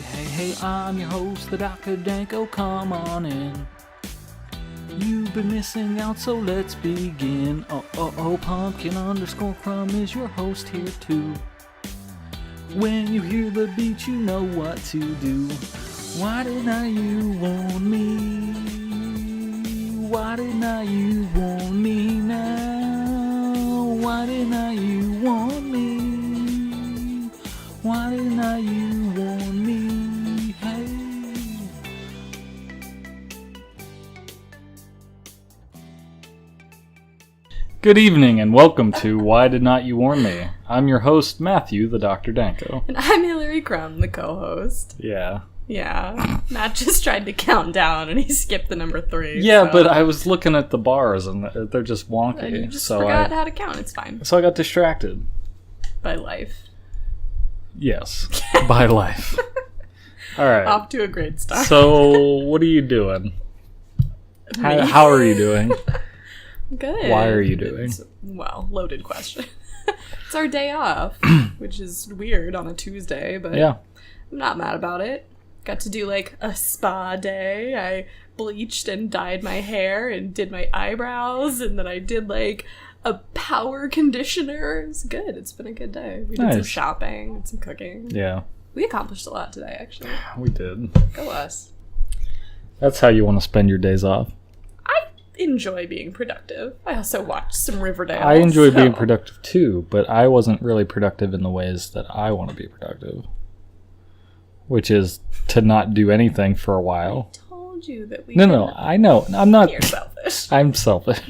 Hey, I'm your host, the Dr. Danko, come on in. You've been missing out, so let's begin. Pumpkin_Crum is your host here too. When you hear the beat, you know what to do. Why didn't you warn me? Why didn't you warn me now? Why didn't you warn me? Why didn't you warn me? Hey. Good evening and welcome to Why Did Not You Warn Me? I'm your host, Matthew, the Dr. Danko. And I'm Hillary Crum, the co-host. Yeah. Matt just tried to count down and he skipped the number 3. Yeah, so. But I was looking at the bars and they're just wonky. And you just forgot how to count. It's fine. So I got distracted. By life. Yes, by life. All right. Off to a great start. So, what are you doing? How are you doing? Good. Why are you doing? Loaded question. It's our day off, which is weird on a Tuesday, but yeah. I'm not mad about it. Got to do like a spa day. I bleached and dyed my hair and did my eyebrows, and then I did like a power conditioner. It was good. It's been a good day. We did some shopping and some cooking. Yeah. We accomplished a lot today, actually. We did. Go us. That's how you want to spend your days off. I enjoy being productive. I also watched some Riverdale. I enjoy being productive too, but I wasn't really productive in the ways that I want to be productive. Which is to not do anything for a while. I told you that we... No, I know. I'm not... You're selfish. I'm selfish.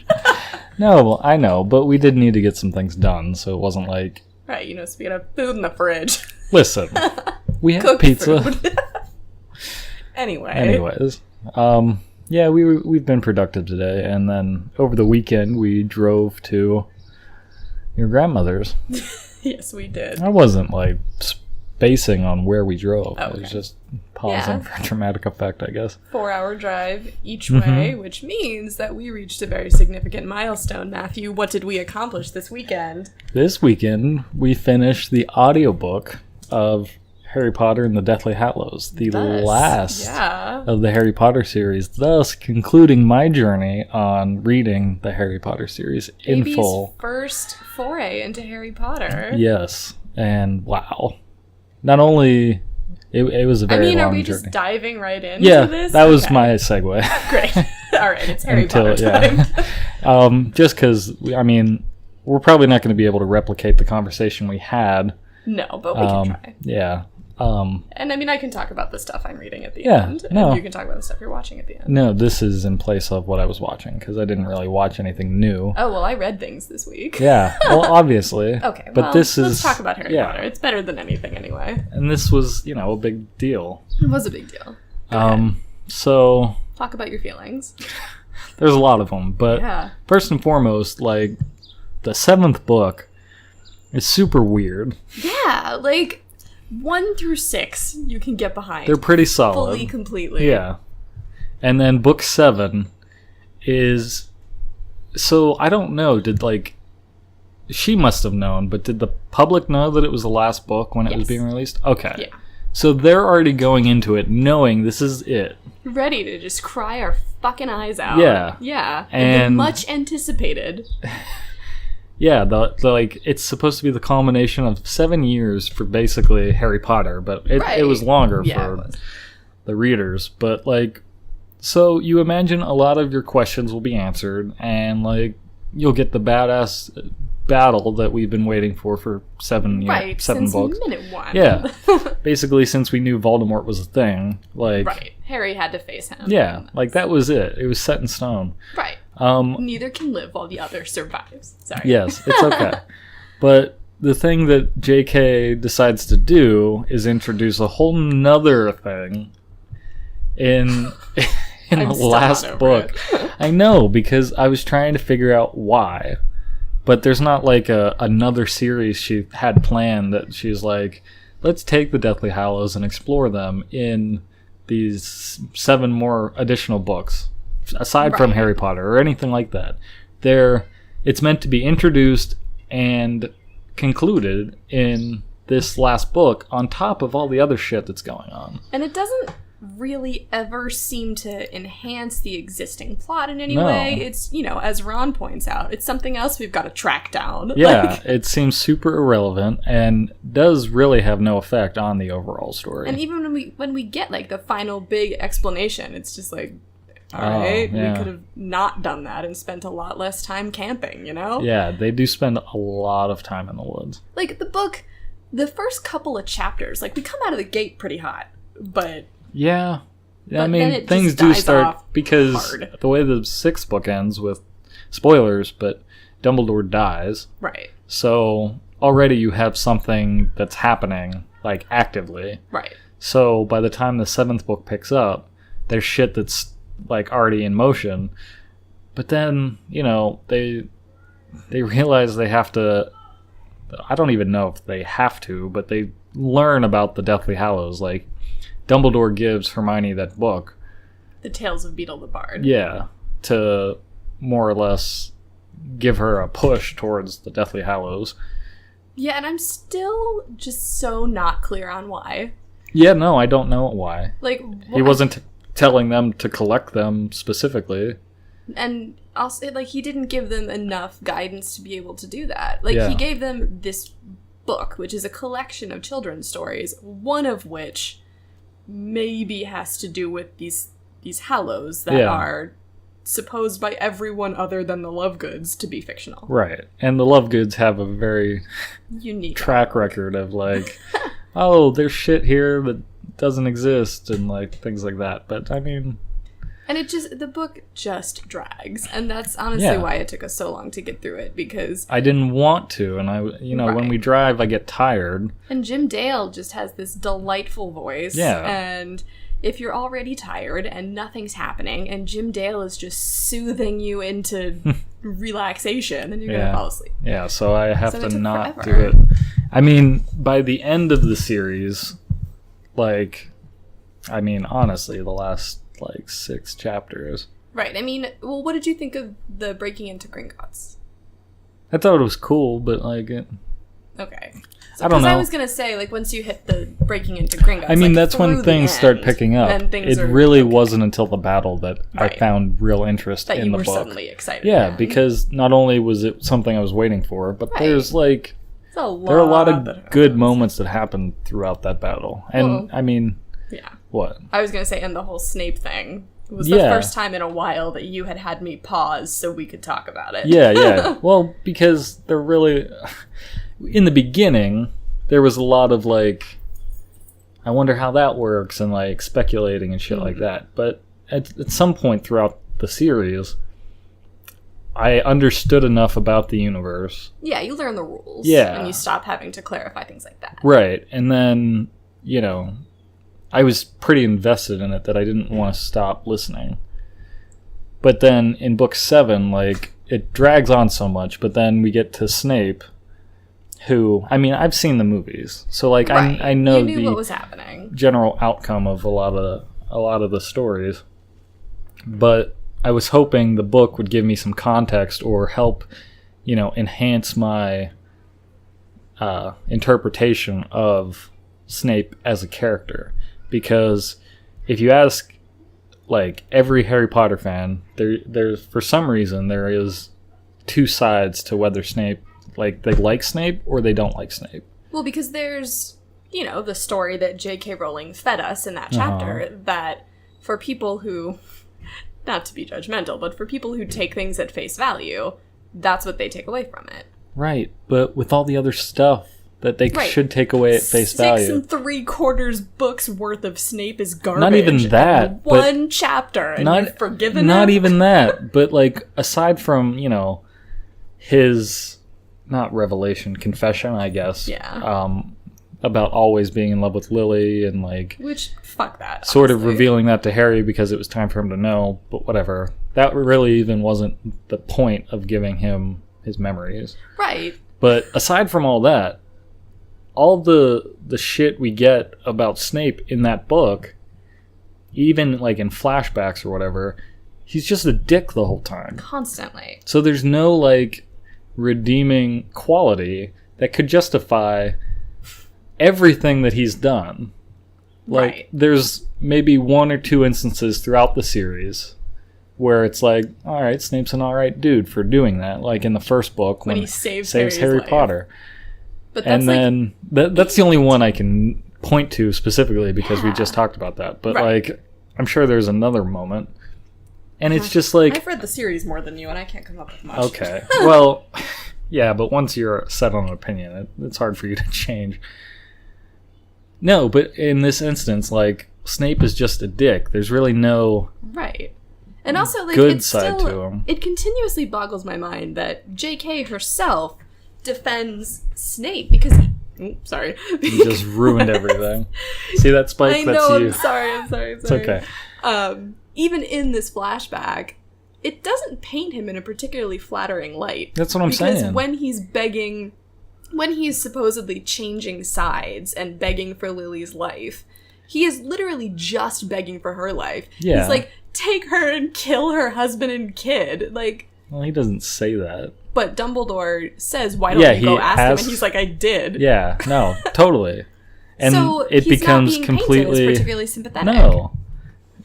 No, I know, but we did need to get some things done, so it wasn't like... Right, so we had food in the fridge. Listen, we had pizza. Anyways. Yeah, we've been productive today, and then over the weekend we drove to your grandmother's. Yes, we did. I wasn't like spacing on where we drove. Okay. I was just pausing for dramatic effect, I guess. 4-hour drive each way, which means that we reached a very significant milestone. Matthew, what did we accomplish this weekend? This weekend we finished the audiobook of Harry Potter and the Deathly Hallows, the last of the Harry Potter series, thus concluding my journey on reading the Harry Potter series in full. First foray into Harry Potter. Yes, and wow. Not only, it was a very long journey. Are we just diving right into this? Yeah, that was my segue. Great. All right, it's Harry Potter time. Yeah. Just because, we're probably not going to be able to replicate the conversation we had. No, but we can try. Yeah. And I can talk about the stuff I'm reading at the end. No. And you can talk about the stuff you're watching at the end. No, this is in place of what I was watching, because I didn't really watch anything new. Oh, well, I read things this week. Yeah, well, obviously. Okay, but let's talk about Harry Potter. It's better than anything anyway. And this was, a big deal. It was a big deal. So... Talk about your feelings. There's a lot of them, but first and foremost, the 7th book is super weird. Yeah, 1 through 6 you can get behind. They're pretty solid. Fully, completely. Yeah. And then book 7 is... So, I don't know, she must have known, but did the public know that it was the last book when it was being released? Okay. Yeah. So they're already going into it knowing this is it. Ready to just cry our fucking eyes out. Yeah. Yeah. And much anticipated. Yeah, it's supposed to be the culmination of 7 years for basically Harry Potter, but it was longer for the readers. But, so you imagine a lot of your questions will be answered, and, you'll get the badass battle that we've been waiting for 7 years, right, 7 books. Since minute 1. Yeah, basically since we knew Voldemort was a thing. Right, Harry had to face him. Yeah, that was it. It was set in stone. Right. Neither can live while the other survives. Sorry. Yes, it's okay. But the thing that JK decides to do is introduce a whole nother thing in the last book. I know, because I was trying to figure out why. But there's not another series she had planned that she's let's take the Deathly Hallows and explore them in these 7 more additional books. Aside from Harry Potter or anything like that. It's meant to be introduced and concluded in this last book on top of all the other shit that's going on. And it doesn't really ever seem to enhance the existing plot in any way. It's, as Ron points out, it's something else we've got to track down. Yeah, it seems super irrelevant and does really have no effect on the overall story. And even when we get, the final big explanation, it's just like, all right, we could have not done that and spent a lot less time camping, Yeah, they do spend a lot of time in the woods. The book, the first couple of chapters, we come out of the gate pretty hot, but... Yeah. But I mean, things do start because hard. The way the 6th book ends with spoilers, but Dumbledore dies. Right. So already you have something that's happening, actively. Right. So by the time the 7th book picks up, there's shit that's already in motion. But then, they realize they have to, I don't even know if they have to, but they learn about the Deathly Hallows, Dumbledore gives Hermione that book. The Tales of Beedle the Bard. Yeah, to more or less give her a push towards the Deathly Hallows. Yeah, and I'm still just so not clear on why. Yeah, no, I don't know why. He wasn't telling them to collect them specifically. And also, he didn't give them enough guidance to be able to do that. He gave them this book, which is a collection of children's stories, one of which... maybe has to do with these Hallows that are supposed by everyone other than the Lovegoods to be fictional. Right. And the Lovegoods have a very unique track record of oh, there's shit here that doesn't exist and things like that. But I mean... And the book just drags. And that's honestly why it took us so long to get through it, because... I didn't want to, and when we drive, I get tired. And Jim Dale just has this delightful voice. Yeah. And if you're already tired and nothing's happening, and Jim Dale is just soothing you into relaxation, then you're going to fall asleep. Yeah, so I have to not forever. do it. I mean, by the end of the series, honestly, the last... 6 chapters. Right. I mean, well, what did you think of the breaking into Gringotts? I thought it was cool, but Okay. So, I don't know. I was gonna say, once you hit the breaking into Gringotts, I mean, that's when things start picking up. It really wasn't until the battle that I found real interest in the book. That you were suddenly excited. Yeah, again. because not only was it something I was waiting for, but there's there are a lot of good moments that happened throughout that battle, and I mean. Yeah. What? I was going to say, and the whole Snape thing was the first time in a while that you had me pause so we could talk about it. Yeah. Well, because they're really... In the beginning, there was a lot of, I wonder how that works, and, speculating and shit like that. But at some point throughout the series, I understood enough about the universe. Yeah, you learn the rules. Yeah. And you stop having to clarify things like that. Right. And then, I was pretty invested in it that I didn't want to stop listening. But then in book 7, it drags on so much, but then we get to Snape, who, I've seen the movies, so I know you knew what was happening. General outcome of a lot of the stories. But I was hoping the book would give me some context or help, enhance my interpretation of Snape as a character. Because if you ask, every Harry Potter fan, there's for some reason, there is 2 sides to whether Snape, they like Snape or they don't like Snape. Well, because there's, the story that J.K. Rowling fed us in that chapter, that for people who, not to be judgmental, but for people who take things at face value, that's what they take away from it. Right, but with all the other stuff that they should take away at face value. 6 3/4 books worth of Snape is garbage. Not even that. One chapter, and you've forgiven him? Not even that. But, aside from, his, not revelation, confession, I guess. Yeah. About always being in love with Lily and, Which, fuck that, sort of revealing that to Harry because it was time for him to know, but whatever. That really even wasn't the point of giving him his memories. Right. But aside from all that, all the shit we get about Snape in that book, even in flashbacks or whatever, he's just a dick the whole time. Constantly. So there's no redeeming quality that could justify everything that he's done. Like, right. There's maybe 1 or 2 instances throughout the series where it's like, all right, Snape's an all right dude for doing that. Like in the first book when he saves Harry life. Potter. But that's and then that's the only one I can point to specifically because we just talked about that. But like, I'm sure there's another moment. And it's just like... I've read the series more than you, and I can't come up with much. Okay. Well, yeah, but once you're set on an opinion, it's hard for you to change. No, but in this instance, like, Snape is just a dick. There's really no... Right. And also, like, good side to him. It continuously boggles my mind that J.K. herself defends Snape because he... sorry. You just ruined everything. See that, Spike? I That's know, you. I'm sorry. It's okay. Even in this flashback, it doesn't paint him in a particularly flattering light. That's what I'm saying. Because when he's begging... When he's supposedly changing sides and begging for Lily's life, he is literally just begging for her life. Yeah. He's like, take her and kill her husband and kid. Like... Well, he doesn't say that. But Dumbledore says, why don't you go ask him? And he's like, I did. Yeah, no, totally. And so it becomes not being completely... as particularly sympathetic. No.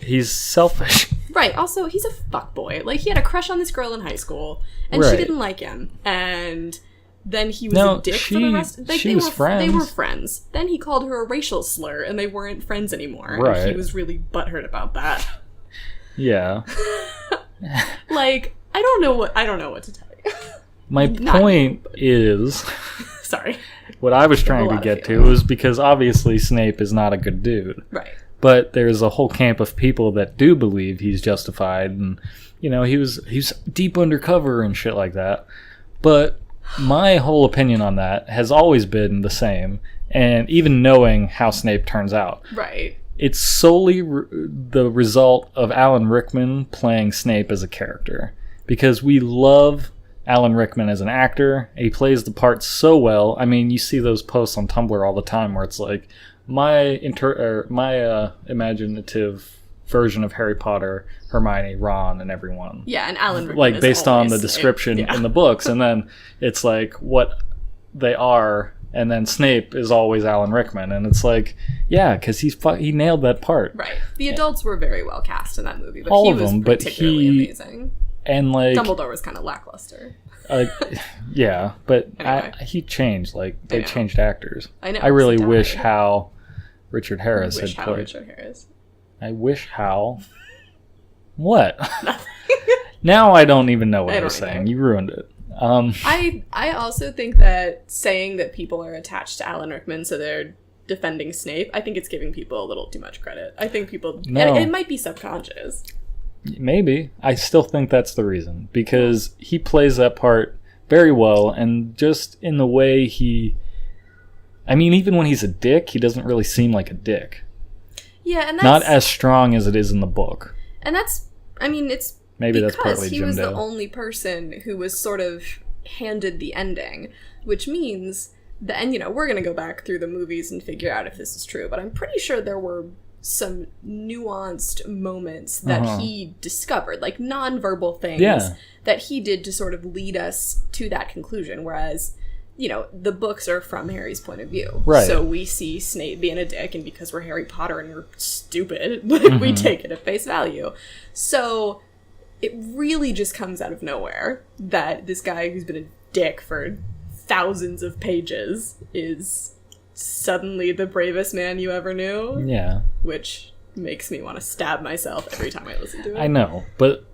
He's selfish. Right. Also, he's a fuckboy. Like, he had a crush on this girl in high school, and she didn't like him. And then he was a dick for the rest. Like, she was friends. They were friends. Then he called her a racial slur, and they weren't friends anymore. Right. And he was really butthurt about that. Yeah. Like, I don't know what to tell you. My point is... Sorry. What I was trying to get to was because obviously Snape is not a good dude. Right. But there's a whole camp of people that do believe he's justified, and you know, he's deep undercover and shit like that. But my whole opinion on that has always been the same, and even knowing how Snape turns out. Right. It's solely the result of Alan Rickman playing Snape as a character. Because we love Alan Rickman as an actor. He plays the part so well. I mean, you see those posts on Tumblr all the time where it's like, my imaginative version of Harry Potter, Hermione, Ron, and everyone. Yeah, and Alan Rickman like is based on the Snape. description Yeah. in the books, and then it's like what they are, and then Snape is always Alan Rickman, and it's like, yeah, because he nailed that part. Right. The adults were very well cast in that movie, but all he of was them, but particularly amazing. And like Dumbledore was kind of lackluster. Yeah, but Anyway. he changed. Like they know. changed actors. I know. I really he wish died. Hal Richard Harris had played. Richard Harris. I wish Hal. What? Now I don't even know what I was saying. You ruined it. I also think that saying that people are attached to Alan Rickman, so they're defending Snape, I think it's giving people a little too much credit. I think people... No. And it might be subconscious. Maybe. I still think that's the reason. Because he plays that part very well, and just in the way he... I mean, even when he's a dick, he doesn't really seem like a dick. Yeah, and that's... Not as strong as it is in the book. And that's... I mean, it's Maybe because that's partly he Jim was the Dale. only person who was sort of handed the ending, which means that... And, you know, we're going to go back through the movies and figure out if this is true, but I'm pretty sure there were some nuanced moments that he discovered, like non-verbal things that he did to sort of lead us to that conclusion, whereas, you know, the books are from Harry's point of view. Right. So we see Snape being a dick, and because we're Harry Potter and we're stupid, like, we take it at face value. So it really just comes out of nowhere that this guy who's been a dick for thousands of pages is suddenly the bravest man you ever knew. Yeah. Which makes me want to stab myself every time I listen to it. I know, but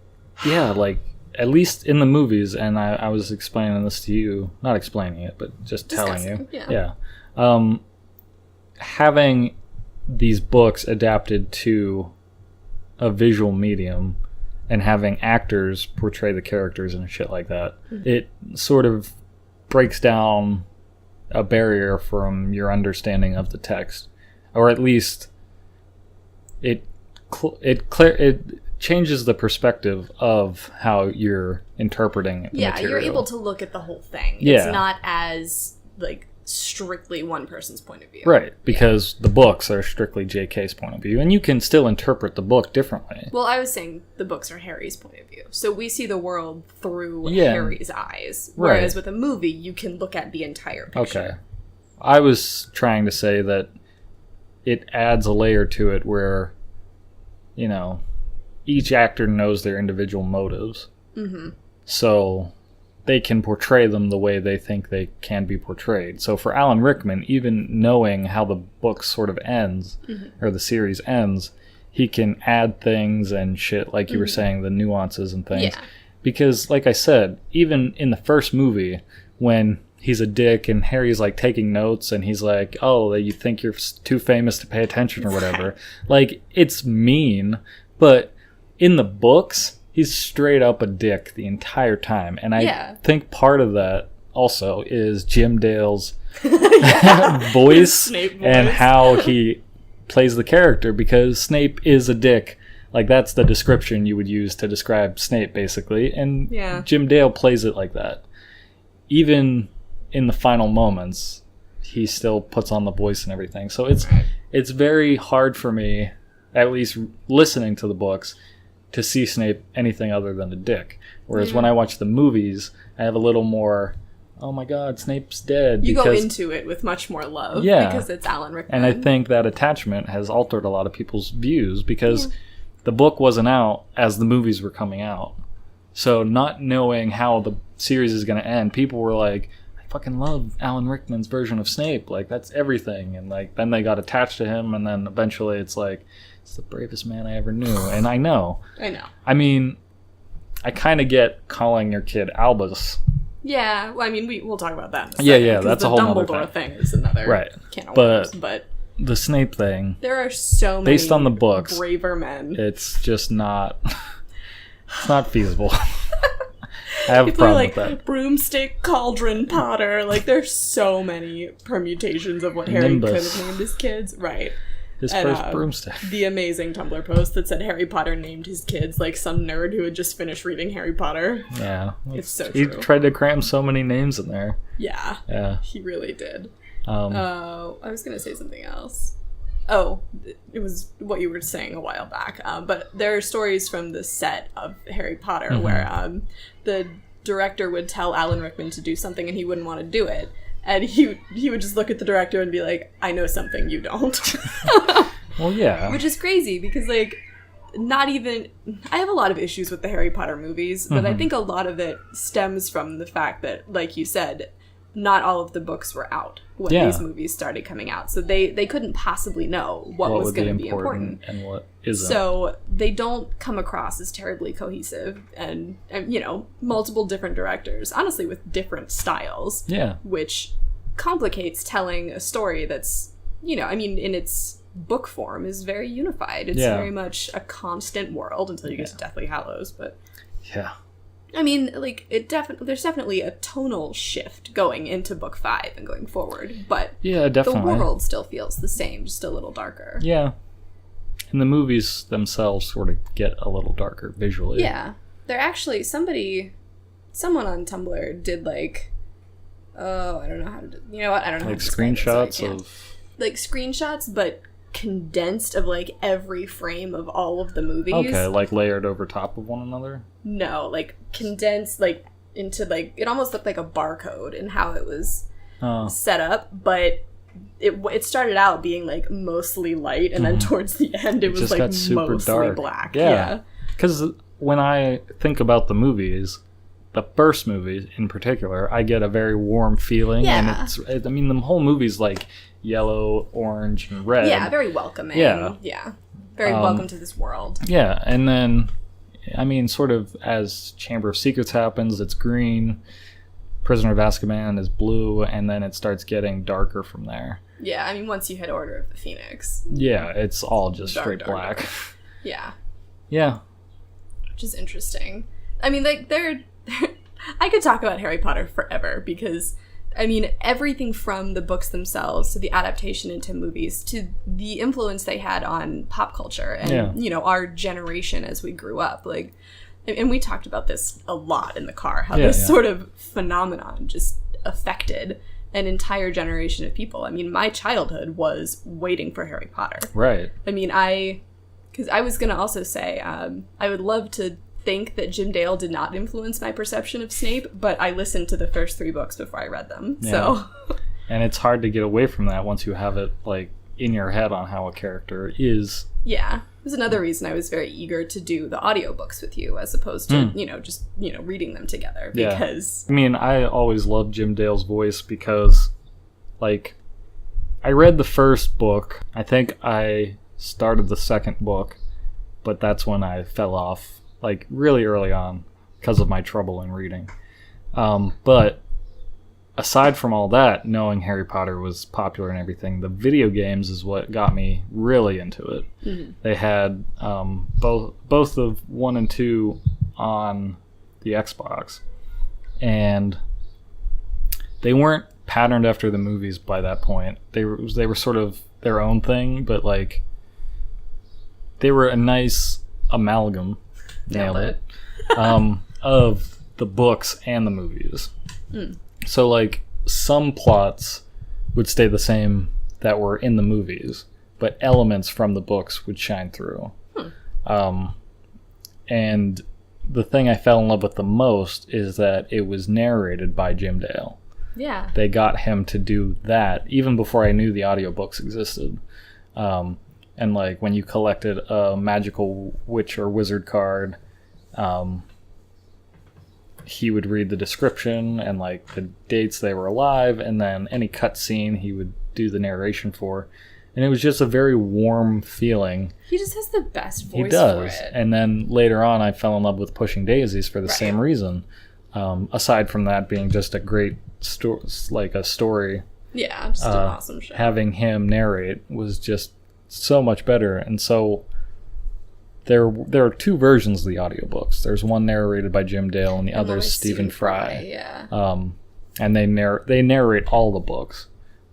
yeah, like, at least in the movies, and I was explaining this to you, not explaining it, but just telling you. Yeah. Having these books adapted to a visual medium and having actors portray the characters and shit like that, it sort of breaks down a barrier from your understanding of the text, or at least it changes the perspective of how you're interpreting the material. You're able to look at the whole thing. Yeah. It's not as like strictly one person's point of view. Right, because the books are strictly JK's point of view, and you can still interpret the book differently. Well, I was saying the books are Harry's point of view. So we see the world through Harry's eyes. Whereas with a movie, you can look at the entire picture. Okay. I was trying to say that it adds a layer to it where, you know, each actor knows their individual motives. Mm-hmm. So they can portray them the way they think they can be portrayed. So for Alan Rickman, even knowing how the book sort of ends, or the series ends, he can add things and shit, like you were saying, the nuances and things. Yeah. Because, like I said, even in the first movie, when he's a dick and Harry's like taking notes and he's like, oh, you think you're too famous to pay attention or whatever. Like, it's mean, but in the books, he's straight up a dick the entire time. And I think part of that also is Jim Dale's voice and how he plays the character, because Snape is a dick. Like, that's the description you would use to describe Snape, basically. And Jim Dale plays it like that. Even in the final moments, he still puts on the voice and everything. So it's very hard for me, at least listening to the books, to see Snape anything other than a dick. Whereas when I watch the movies, I have a little more, oh my god, Snape's dead. You go into it with much more love because it's Alan Rickman. And I think that attachment has altered a lot of people's views, because the book wasn't out as the movies were coming out. So not knowing how the series is going to end, people were like, I fucking love Alan Rickman's version of Snape. Like, that's everything. And like, then they got attached to him, and then eventually it's like, it's the bravest man I ever knew. And I know. I mean, I kind of get calling your kid Albus. Yeah, well, I mean, we'll talk about that in a second, yeah, that's a whole other Dumbledore thing is another can of worms, but the Snape thing, there are so many based on the books, braver men. It's just not, it's not feasible. I have a problem with that. Broomstick, Cauldron, Potter. Like, there's so many permutations of what Harry could have named his kids. Right. His first broomstick. The amazing Tumblr post that said Harry Potter named his kids like some nerd who had just finished reading Harry Potter. Yeah. It's so true. He tried to cram so many names in there. Yeah. Yeah. He really did. I was going to say something else. Oh, it was what you were saying a while back. But there are stories from the set of Harry Potter where the director would tell Alan Rickman to do something and he wouldn't want to do it. And he would just look at the director and be like, I know something you don't. Well, yeah. Which is crazy because, like, not even... I have a lot of issues with the Harry Potter movies, but I think a lot of it stems from the fact that, like you said, not all of the books were out when these movies started coming out. So they couldn't possibly know what was going to be important. And what isn't. So they don't come across as terribly cohesive and, you know, multiple different directors, honestly, with different styles. Yeah. Which complicates telling a story that's, you know, I mean, in its book form is very unified. It's very much a constant world until you get to Deathly Hallows, but... Yeah. I mean, like, there's definitely a tonal shift going into book 5 and going forward, but the world still feels the same, just a little darker. Yeah. And the movies themselves sort of get a little darker visually. Yeah. They're actually, someone on Tumblr did, like, I don't know how to do, you know what, I don't know like how to screenshots of... Like, screenshots, but condensed of, like, every frame of all of the movies. Okay, like layered over top of one another? No, like, condensed, like, into, like, it almost looked like a barcode in how it was set up, but it started out being, like, mostly light, and then towards the end it was, like, mostly dark. Black. Yeah. Because when I think about the movies, the first movie in particular, I get a very warm feeling, and I mean, the whole movie's, like, yellow, orange, and red. Yeah, very welcoming. Yeah. Very welcome to this world. Yeah, and then, I mean, sort of as Chamber of Secrets happens, it's green, Prisoner of Azkaban is blue, and then it starts getting darker from there. Yeah, I mean, once you hit Order of the Phoenix. Yeah, it's all just straight black. Yeah. Yeah. Which is interesting. I mean, like, I could talk about Harry Potter forever because... I mean, everything from the books themselves to the adaptation into movies to the influence they had on pop culture and, you know, our generation as we grew up. Like, and we talked about this a lot in the car, how this sort of phenomenon just affected an entire generation of people. I mean, my childhood was waiting for Harry Potter. Right. I mean, because I was going to also say, I would love to think that Jim Dale did not influence my perception of Snape, but I listened to the first 3 books before I read them. Yeah. So And it's hard to get away from that once you have it, like, in your head on how a character is. Yeah. It was another reason I was very eager to do the audiobooks with you as opposed to, just reading them together. Because... Yeah. I mean, I always loved Jim Dale's voice because, like, I read the first book. I think I started the second book, but that's when I fell off, like, really early on because of my trouble in reading. But aside from all that, knowing Harry Potter was popular and everything, the video games is what got me really into it. Mm-hmm. They had both of 1 and 2 on the Xbox, and they weren't patterned after the movies by that point. They were sort of their own thing, but like they were a nice amalgam. Nailed it. Of the books and the movies. So, like, some plots would stay the same that were in the movies, but elements from the books would shine through. And the thing I fell in love with the most is that it was narrated by Jim Dale. Yeah. They got him to do that even before I knew the audiobooks existed. And, like, when you collected a magical witch or wizard card, he would read the description and, like, the dates they were alive, and then any cutscene he would do the narration for. And it was just a very warm feeling. He just has the best voice he does. for it. And then later on, I fell in love with Pushing Daisies for the same reason. Aside from that being just a great story. Yeah, just an awesome show. Having him narrate was just so much better. And so... There are 2 versions of the audiobooks. There's one narrated by Jim Dale and the other is Stephen Fry. Yeah. And they narrate all the books.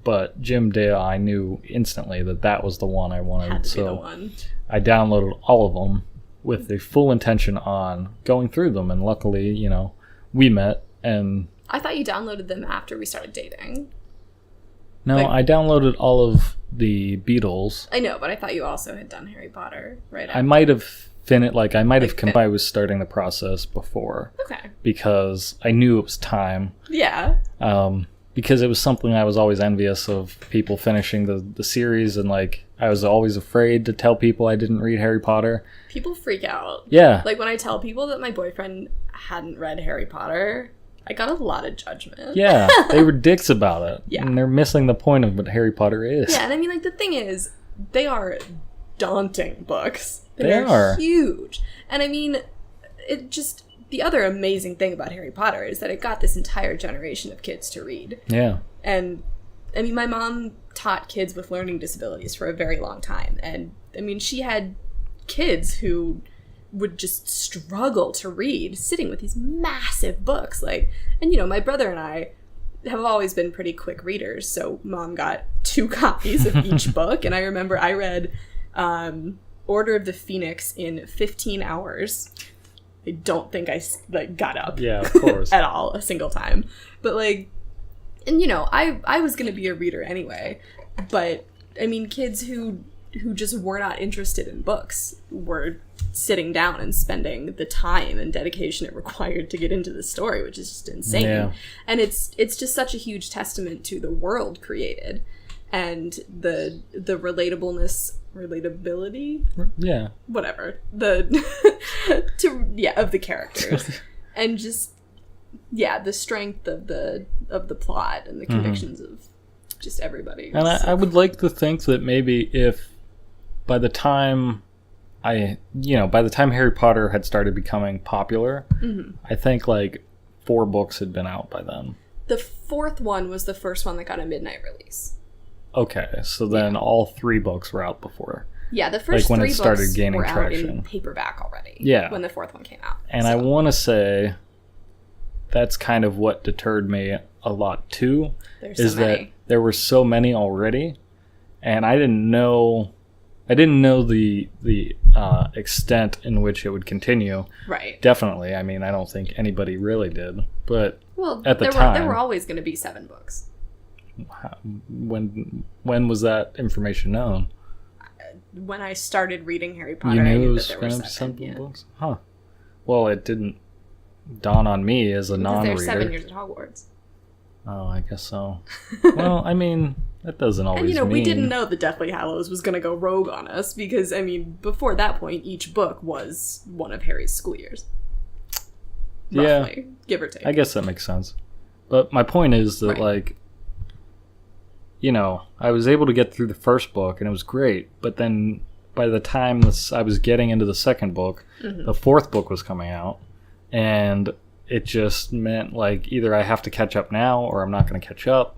But Jim Dale, I knew instantly that was the one I wanted. Had to be the one. I downloaded all of them with the full intention on going through them. And luckily, we met. And I thought you downloaded them after we started dating. No, I downloaded all of the Beatles. I know, but I thought you also had done Harry Potter right after. I might have I was starting the process before. Okay. Because I knew it was time. Yeah. Because it was something I was always envious of, people finishing the series, and, like, I was always afraid to tell people I didn't read Harry Potter. People freak out. Yeah. Like, when I tell people that my boyfriend hadn't read Harry Potter... I got a lot of judgment. Yeah, they were dicks about it. Yeah. And they're missing the point of what Harry Potter is. Yeah, and I mean, like, the thing is, they are daunting books. They are. Huge. And I mean, it just... The other amazing thing about Harry Potter is that it got this entire generation of kids to read. Yeah. And, I mean, my mom taught kids with learning disabilities for a very long time. And, I mean, she had kids who... would just struggle to read, sitting with these massive books. Like, and my brother and I have always been pretty quick readers, so Mom got 2 copies of each book, and I remember I read Order of the Phoenix in 15 hours. I don't think I got up. Yeah, of course. at all, a single time. But and I was gonna be a reader anyway, but I mean, kids who just were not interested in books were sitting down and spending the time and dedication it required to get into the story, which is just insane. Yeah. And it's just such a huge testament to the world created and the relatability, yeah, whatever, of the characters, and just the strength of the plot and the convictions of just everybody. And I would like to think that maybe if by the time Harry Potter had started becoming popular, I think like 4 books had been out by then. The 4th one was the first one that got a midnight release. Okay, so then all 3 books were out before. Yeah, the first when 3 it started books gaining were traction. out in paperback already. Yeah. When the 4th one came out. And I want to say that's kind of what deterred me a lot too. There's that there were so many already, and I didn't know the extent in which it would continue. Right. Definitely. I mean, I don't think anybody really did. But at the time, there were always going to be 7 books. When was that information known? When I started reading Harry Potter, you knew I knew it was that there were 7 books? Huh. Well, it didn't dawn on me as a non-reader. There's 7 years at Hogwarts. Oh, I guess so. Well, I mean, that doesn't always mean... And, we didn't know the Deathly Hallows was going to go rogue on us, because, before that point, each book was one of Harry's school years. Roughly, give or take. I guess that makes sense. But my point is that, I was able to get through the first book, and it was great, but then by the time I was getting into the second book, the fourth book was coming out, and it just meant, either I have to catch up now, or I'm not going to catch up.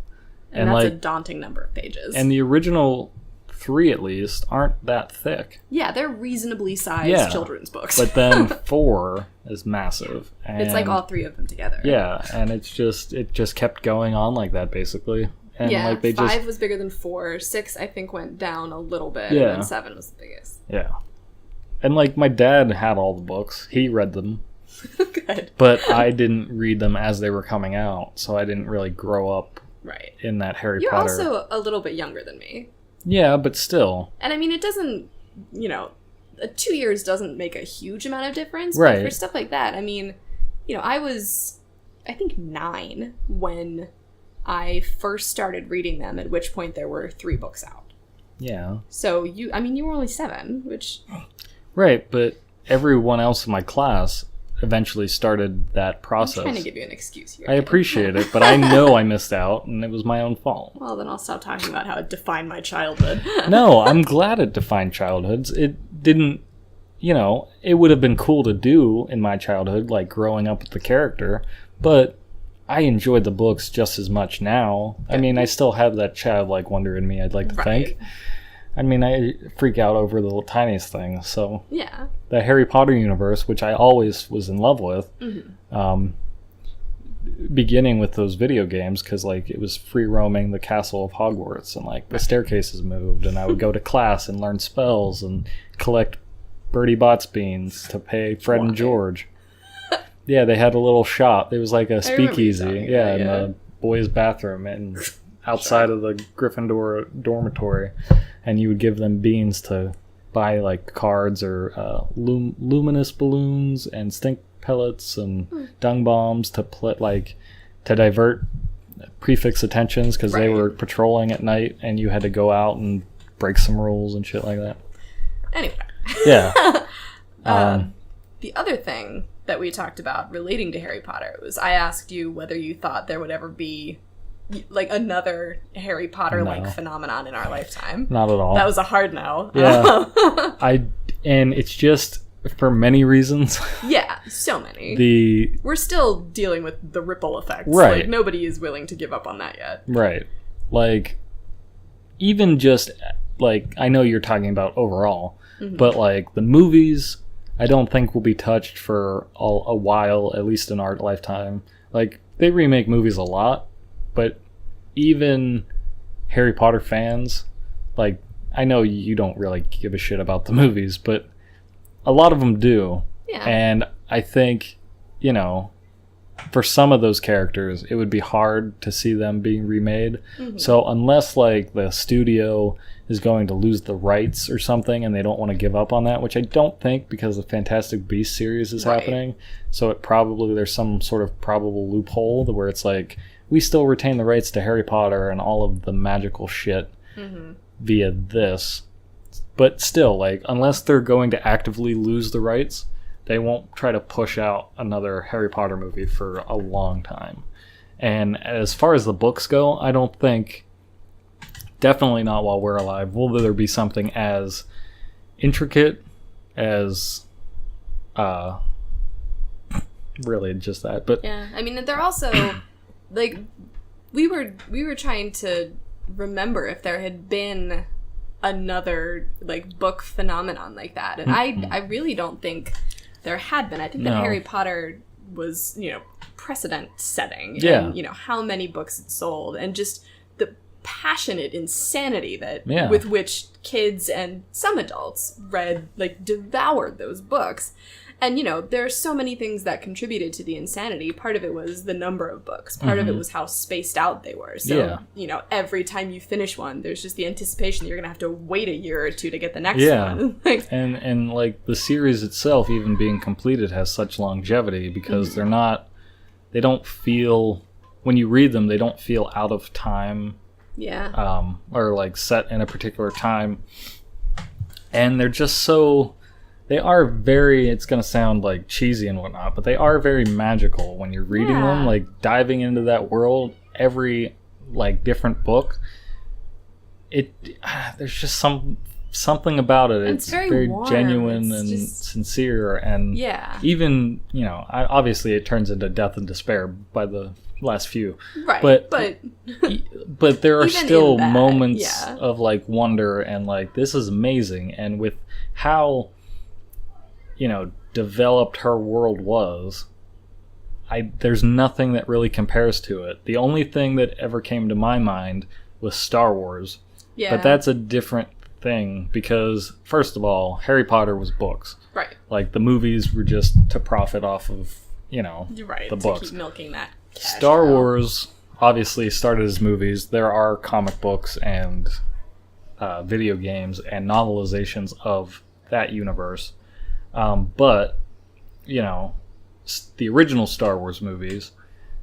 And that's a daunting number of pages. And the original 3, at least, aren't that thick. Yeah, they're reasonably sized children's books. But then 4 is massive. And it's all 3 of them together. Yeah, and it just kept going on like that, basically. And 5 was bigger than 4. 6, I think, went down a little bit. And then 7 was the biggest. Yeah. And, my dad had all the books. He read them. Good. But I didn't read them as they were coming out, so I didn't really grow up in that Harry Potter. You're also a little bit younger than me. Yeah, but still. And it doesn't, 2 years doesn't make a huge amount of difference. Right. But for stuff like that, I was, I think, 9 when I first started reading them, at which point there were 3 books out. Yeah. So, you were only 7, which... Right, but everyone else in my class eventually started that process. I'm trying to give you an excuse here. I appreciate it, but I know I missed out, and it was my own fault. Well, then I'll stop talking about how it defined my childhood. No, I'm glad it defined childhoods. It didn't, it would have been cool to do in my childhood, growing up with the character, but I enjoyed the books just as much now. I still have that childlike wonder in me, I'd like to think. I freak out over the little tiniest things, so... Yeah. The Harry Potter universe, which I always was in love with, beginning with those video games, because, it was free-roaming the castle of Hogwarts, and, the staircases moved, and I would go to class and learn spells, and collect Bertie Bott's beans to pay Fred and George. Yeah, they had a little shop. It was like a speakeasy, in the boys' bathroom, and outside of the Gryffindor dormitory. And you would give them beans to buy cards or luminous balloons and stink pellets and dung bombs to to divert prefix attentions, because they were patrolling at night and you had to go out and break some rules and shit like that. Anyway. Yeah. The other thing that we talked about relating to Harry Potter was I asked you whether you thought there would ever be another Harry Potter phenomenon in our lifetime. Not at all. That was a hard no. Yeah. And it's just for many reasons. Yeah, so many. We're still dealing with the ripple effects. Right. Nobody is willing to give up on that yet. Right. Even just I know you're talking about overall, but the movies I don't think will be touched for a while, at least in our lifetime. They remake movies a lot. But even Harry Potter fans, I know you don't really give a shit about the movies, but a lot of them do. Yeah. And I think, for some of those characters, it would be hard to see them being remade. So unless, the studio is going to lose the rights or something and they don't want to give up on that, which I don't think, because the Fantastic Beasts series is happening. So there's some sort of probable loophole where it's we still retain the rights to Harry Potter and all of the magical shit via this. But still, unless they're going to actively lose the rights, they won't try to push out another Harry Potter movie for a long time. And as far as the books go, I don't think, definitely not while we're alive, will there be something as intricate as... really just that. But yeah, they're also... we were trying to remember if there had been another book phenomenon like that, and I really don't think there had been. I think that Harry Potter was precedent setting, and how many books it sold, and just the passionate insanity that with which kids and some adults read, devoured those books. And, there are so many things that contributed to the insanity. Part of it was the number of books. Part of it was how spaced out they were. So, every time you finish one, there's just the anticipation that you're going to have to wait a year or two to get the next one. And the series itself, even being completed, has such longevity because they don't feel when you read them, they don't feel out of time. Yeah. Or like set in a particular time. And they're just so... They are very... It's going to sound like cheesy and whatnot, but they are very magical when you're reading them. Like diving into that world, every like different book. There's just something about it. It's very warm. genuine it's and just... sincere. And even, obviously it turns into death and despair by the last few. Right. But there are still that, moments of like wonder and like, this is amazing. And with how, developed her world was, there's nothing that really compares to it. The only thing that ever came to my mind was Star Wars. Yeah. But that's a different thing because, first of all, Harry Potter was books. Right. Like, the movies were just to profit off of, the books. To keep milking that cash Star Wars obviously started as movies. There are comic books and video games and novelizations of that universe. But, the original Star Wars movies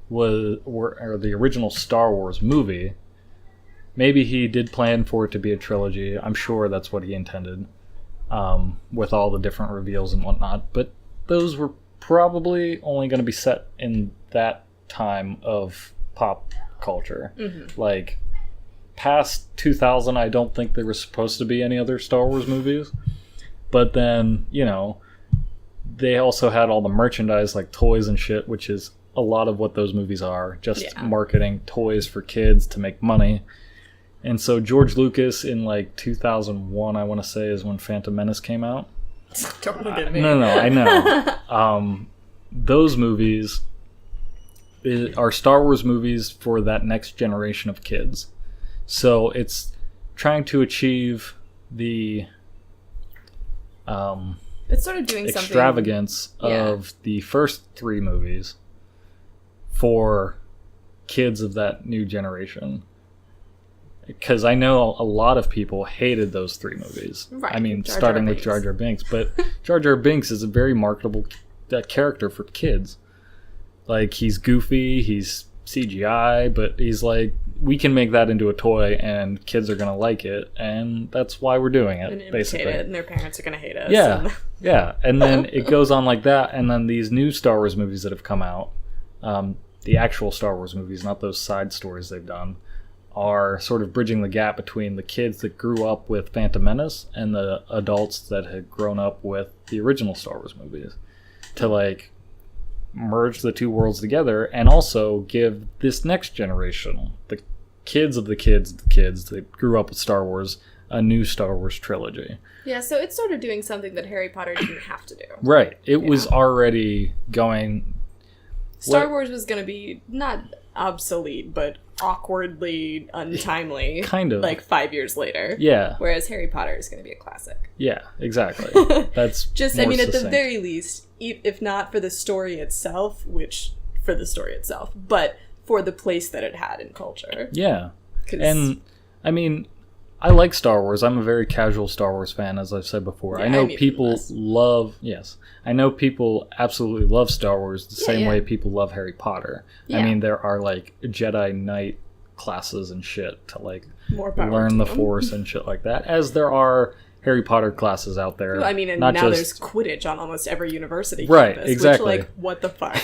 or the original Star Wars movie, maybe he did plan for it to be a trilogy. I'm sure that's what he intended, with all the different reveals and whatnot. But those were probably only going to be set in that time of pop culture. Mm-hmm. Like, past 2000, I don't think there was supposed to be any other Star Wars movies. But then, they also had all the merchandise, like toys and shit, which is a lot of what those movies are. Just marketing toys for kids to make money. And so George Lucas in like 2001, I want to say, is when Phantom Menace came out. Don't look at me. No, I know. Those movies are Star Wars movies for that next generation of kids. So it's trying to achieve the it's sort of doing extravagance of the first three movies for kids of that new generation. Because I know a lot of people hated those three movies. Right. I mean, starting with Jar Jar Binks. But Jar Jar Binks is a very marketable character for kids. Like, he's goofy, he's CGI, but he's like, we can make that into a toy and kids are going to like it. And that's why we're doing it, and basically. It, and their parents are going to hate us. Yeah, yeah. And then it goes on like that. And then these new Star Wars movies that have come out, the actual Star Wars movies, not those side stories they've done, are sort of bridging the gap between the kids that grew up with Phantom Menace and the adults that had grown up with the original Star Wars movies, to like merge the two worlds together and also give this next generation, the kids of the kids of the kids that grew up with Star Wars, a new Star Wars trilogy. Yeah, so it's sort of doing something that Harry Potter didn't have to do. Right. It was already going... Star Wars was going to be not obsolete, but awkwardly untimely. Kind of. Like 5 years later. Yeah. Whereas Harry Potter is going to be a classic. Yeah, exactly. That's just, more I mean, succinct. at the very least, if not for the story itself, but for the place that it had in culture. Yeah. And, I mean, I like Star Wars. I'm a very casual Star Wars fan, as I've said before. Yeah, I know people I know people absolutely love Star Wars the same way people love Harry Potter. Yeah. I mean, there are, like, Jedi Knight classes and shit to, like, learn the Force and shit like that, as there are Harry Potter classes out there. Well, I mean, and now there's Quidditch on almost every university campus. Right, exactly. Which, like, what the fuck?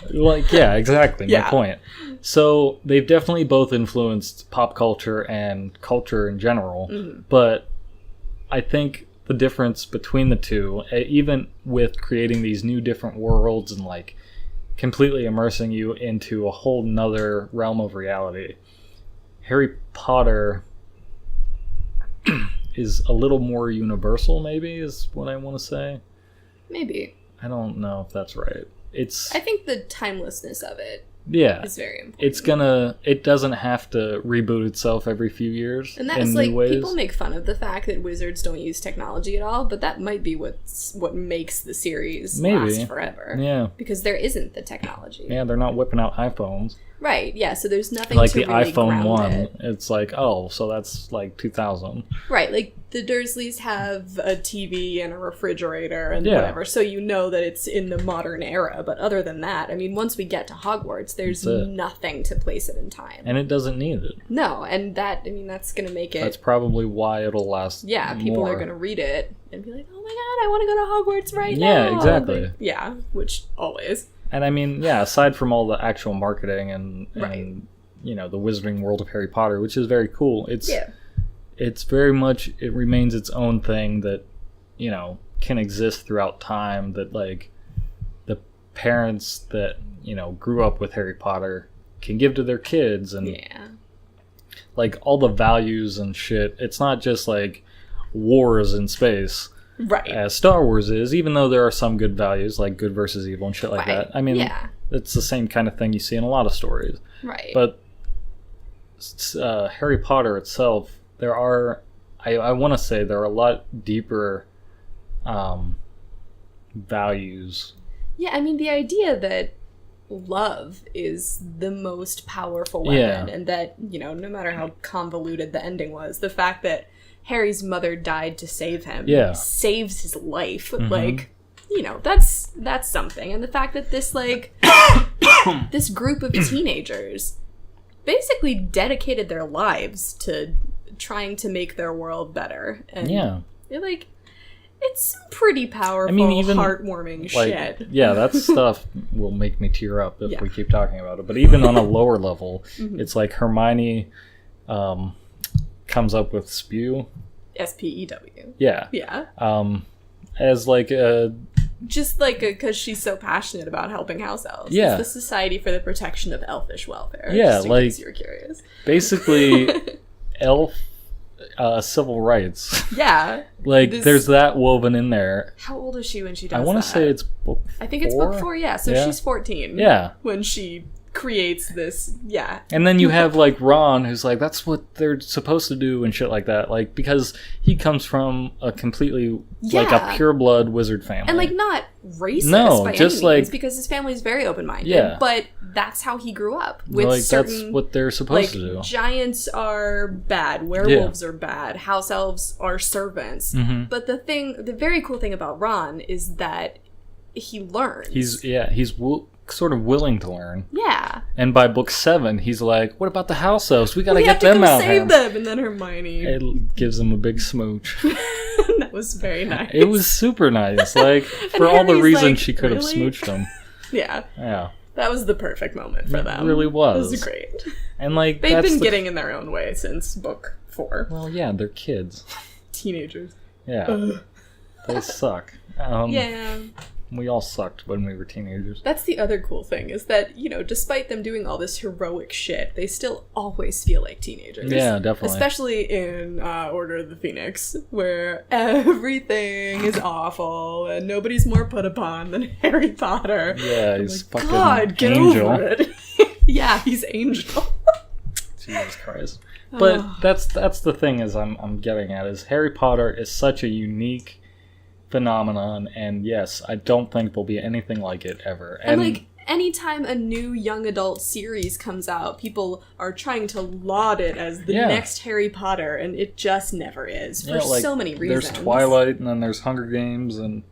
Like, yeah, exactly, my point. So, they've definitely both influenced pop culture and culture in general, but I think the difference between the two, even with creating these new different worlds and, like, completely immersing you into a whole nother realm of reality, Harry Potter is a little more universal, maybe, is what I want to say. Maybe. I don't know if that's right. I think the timelessness of it is very important. It doesn't have to reboot itself every few years. And that's like, people make fun of the fact that wizards don't use technology at all, but that might be what makes the series last forever. Yeah. Because there isn't the technology. Yeah, they're not whipping out iPhones. Right, yeah, so there's nothing like to the really iPhone ground 1, it. it's like, oh, so that's like 2000. Right, like the Dursleys have a TV and a refrigerator and Yeah. whatever, so you know that it's in the modern era. But other than that, I mean, once we get to Hogwarts, there's That's it. nothing to place it in time. And it doesn't need it. No, and that, I mean, that's going to make it... That's probably why it'll last Yeah, people more. are going to read it and be like, oh my god, I want to go to Hogwarts right now. Yeah, exactly. But, yeah, which always. And I mean, yeah, aside from all the actual marketing and Right. you know, the Wizarding World of Harry Potter, which is very cool, Yeah. it's very much, it remains its own thing that, you know, can exist throughout time, that like the parents that, you know, grew up with Harry Potter can give to their kids, and Yeah. like all the values and shit. It's not just like wars in space Right. as Star Wars is, even though there are some good values like good versus evil and shit like Right. that. I mean, Yeah. it's the same kind of thing you see in a lot of stories. Right. But Harry Potter itself, there are, I want to say there are a lot deeper values. Yeah, I mean, the idea that love is the most powerful weapon, Yeah. and that, you know, no matter how convoluted the ending was, the fact that Harry's mother died to save him Yeah. saves his life. Mhm. Like, you know, that's something. And the fact that this, like, this group of teenagers basically dedicated their lives to trying to make their world better. And Yeah. it, like, it's some pretty powerful, even, heartwarming Like, shit. yeah, that stuff will make me tear up if Yeah. we keep talking about it. But even on a lower level, Mhm. it's like Hermione comes up with spew. SPEW. Yeah. Yeah. As like a Just like because she's so passionate about helping house elves. Yeah. It's the Society for the Protection of Elfish Welfare. Yeah, just in like- case you're curious. basically elf civil rights. Yeah. Like This- there's that woven in there. How old is she when she does I want that? to say it's book I think it's four? book 4, yeah. So Yeah. she's 14. Yeah. When she creates this, yeah. And then you have like Ron, who's like, that's what they're supposed to do and shit like that. Like, because he comes from a completely like Yeah. a pure blood wizard family. And like not racist No, by just, any means like- because his family is very open-minded. Yeah. But that's how he grew up with like certain that's what they're supposed like to do. giants are bad, werewolves are bad, house elves are servants. Mhm. But the very cool thing about Ron is that he learns. He's sort of willing to learn. yeah. And by book 7, he's like, what about the house elves? We gotta We have get to them go out save here. them, and then Hermione. It gives him a big smooch. That was very nice. It was super nice. Like, for And all the Harry's reasons like, she could have "Really?" smooched him. Yeah, Yeah. that was the perfect moment for It them. really was. It was great. And like, They've that's been the... getting in their own way since book 4. Well, yeah, they're kids. Teenagers. Yeah. Ugh. They suck. Yeah. We all sucked when we were teenagers. That's the other cool thing, is that, you know, despite them doing all this heroic shit, they still always feel like teenagers. Yeah, definitely. Especially in Order of the Phoenix, where everything is awful and nobody's more put upon than Harry Potter. Yeah, I'm he's like, fucking God, get Angel. over it. Yeah, he's Angel. Jesus Christ. But Oh. that's the thing is I'm getting at is Harry Potter is such a unique phenomenon, and yes, I don't think there'll be anything like it ever. And like, anytime a new young adult series comes out, people are trying to laud it as the Yeah. next Harry Potter, and it just never is, for yeah, like, so many reasons. there's Twilight, and then there's Hunger Games, and